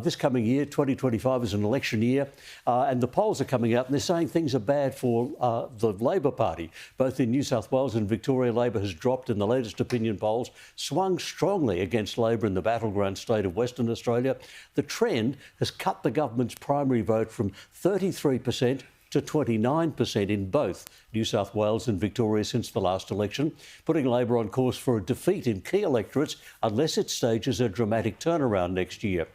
This coming year, 2025, is an election year, and the polls are coming out and they're saying things are bad for the Labor Party. Both in New South Wales and Victoria, Labor has dropped in the latest opinion polls, swung strongly against Labor in the battleground state of Western Australia. The trend has cut the government's primary vote from 33% to 29% in both New South Wales and Victoria since the last election, putting Labor on course for a defeat in key electorates unless it stages a dramatic turnaround next year.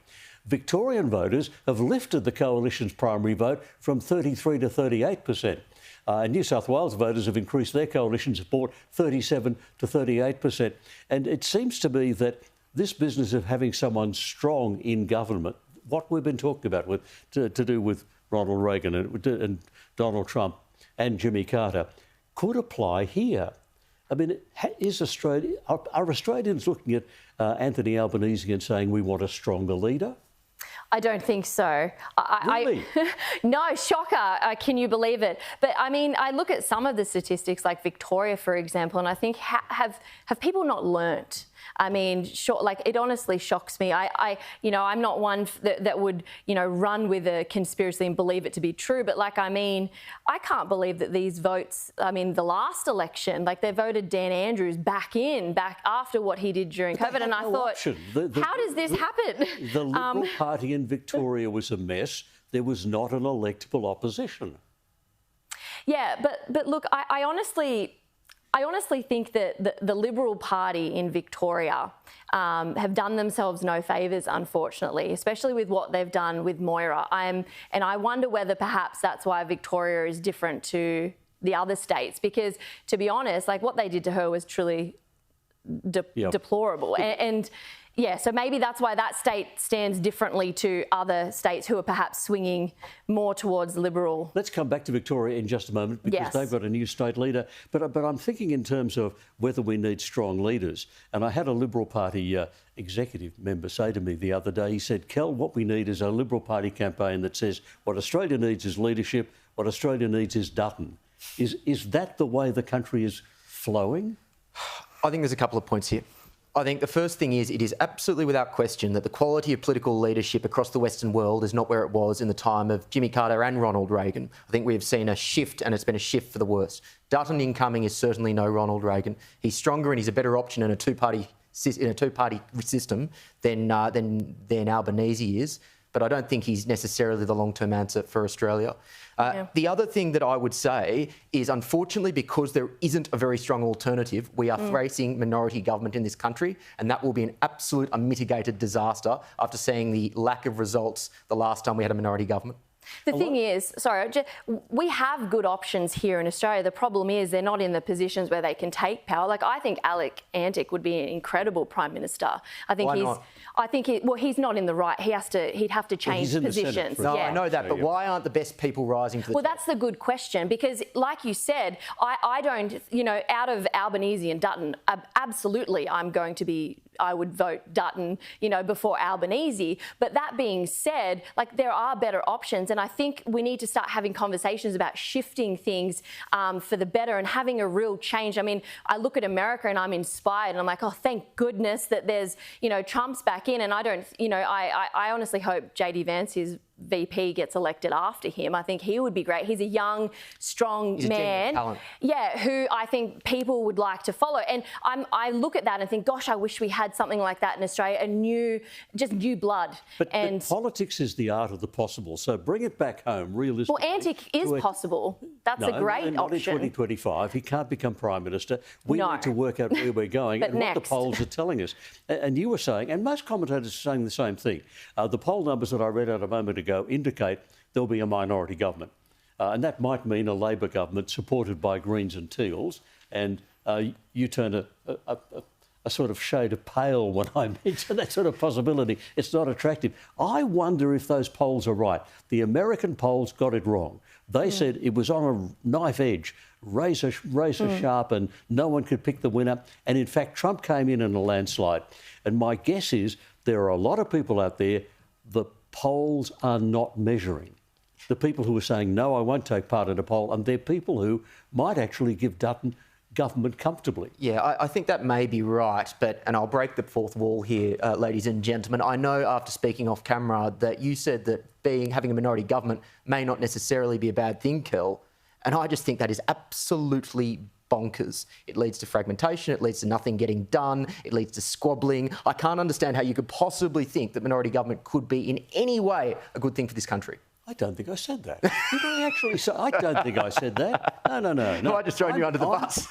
Victorian voters have lifted the coalition's primary vote from 33 to 38%. New South Wales voters have increased their coalition support 37 to 38%. And it seems to me that this business of having someone strong in government, what we've been talking about to do with Ronald Reagan and Donald Trump and Jimmy Carter, could apply here. I mean, are Australians looking at Anthony Albanese and saying we want a stronger leader? I don't think so. Really? No, shocker. Can you believe it? But I mean, I look at some of the statistics, like Victoria, for example, and I think have people not learnt? I mean, it honestly shocks me. I'm not one that would, run with a conspiracy and believe it to be true. But I can't believe that these votes, the last election, they voted Dan Andrews back after what he did during COVID. And I thought, how does this happen? The Liberal Party in Victoria was a mess. There was not an electable opposition. Yeah, but look, I honestly think that the Liberal Party in Victoria have done themselves no favours, unfortunately, especially with what they've done with Moira. And I wonder whether perhaps that's why Victoria is different to the other states, because, to be honest, what they did to her was truly deplorable. Yeah, so maybe that's why that state stands differently to other states who are perhaps swinging more towards Liberal. Let's come back to Victoria in just a moment, because they've got a new state leader. But I'm thinking in terms of whether we need strong leaders. And I had a Liberal Party executive member say to me the other day, he said, Kel, what we need is a Liberal Party campaign that says what Australia needs is leadership, what Australia needs is Dutton. Is that the way the country is flowing? I think there's a couple of points here. I think the first thing is, it is absolutely without question that the quality of political leadership across the Western world is not where it was in the time of Jimmy Carter and Ronald Reagan. I think we have seen a shift, and it's been a shift for the worse. Dutton incoming is certainly no Ronald Reagan. He's stronger and he's a better option in a two-party system than Albanese is. But I don't think he's necessarily the long-term answer for Australia. The other thing that I would say is, unfortunately, because there isn't a very strong alternative, we are facing minority government in this country, and that will be an absolute unmitigated disaster after seeing the lack of results the last time we had a minority government. The thing is, we have good options here in Australia. The problem is they're not in the positions where they can take power. I think Alec Antic would be an incredible Prime Minister. He's not in the right. He'd have to change positions. No, I know that, but why aren't the best people rising to the top? Well, that's the good question, because, like you said, I don't, out of Albanese and Dutton, absolutely I would vote Dutton, before Albanese. But that being said, there are better options, and I think we need to start having conversations about shifting things for the better and having a real change. I mean, I look at America and I'm inspired, and I'm like, oh, thank goodness that there's, Trump's back in, and I don't, I honestly hope JD Vance is VP gets elected after him. I think he would be great. He's a young, strong man, who I think people would like to follow. And I look at that and think, gosh, I wish we had something like that in Australia, new blood. But politics is the art of the possible. So bring it back home, realistically. Well, Antic is possible. That's a great not option. In 2025, he can't become Prime Minister. We need to work out where we're going and what the polls are telling us. And you were saying, and most commentators are saying the same thing, the poll numbers that I read out a moment ago indicate there'll be a minority government. And that might mean a Labor government supported by Greens and Teals. And you turn a sort of shade of pale when I mention that sort of possibility. It's not attractive. I wonder if those polls are right. The American polls got it wrong. They said it was on a knife edge, razor sharp, and no one could pick the winner. And in fact, Trump came in a landslide. And my guess is there are a lot of people out there the polls are not measuring. The people who are saying, no, I won't take part in a poll, and they're people who might actually give Dutton government comfortably. Yeah, I think that may be right, and I'll break the fourth wall here, ladies and gentlemen. I know after speaking off camera that you said that having a minority government may not necessarily be a bad thing, Kel, and I just think that is absolutely bonkers. It leads to fragmentation, it leads to nothing getting done, it leads to squabbling. I can't understand how you could possibly think that minority government could be in any way a good thing for this country. I don't think I said that. Did I actually say? I don't think I said that. No. I just thrown you under the bus.